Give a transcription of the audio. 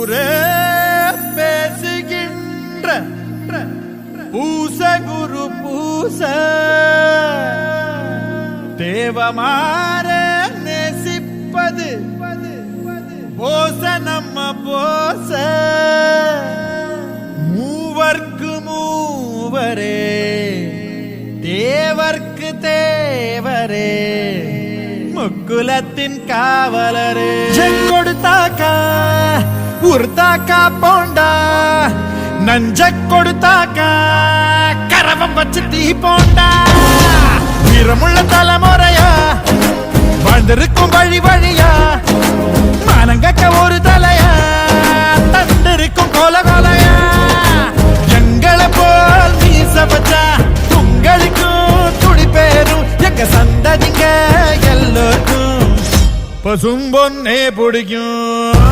ஊரே பேசுகின்ற பூச குரு பூச தேவமாற நேசிப்பது போச நம்ம போச மூவர்க்கு மூவரே தேவர்க்கு தேவரே முக்குலத்தின் காவலரே கொடுத்தாக்கா உருத்தாக்கா போண்டா நஞ்ச கொடுத்தாக்கா கரவம் வச்சு தீ போண்டா வீரமுள்ள தலைமுறையா வாழ்ந்திருக்கும் வழி வழியா மானங்கக்க ஒரு தலையா தந்திருக்கும் கோல கோலையா எங்களை போல் மீச வச்சா உங்களுக்கும் துடி பேரும் எங்க சந்ததிங்க எல்லோருக்கும் பசும்பொன்னே பிடிக்கும்.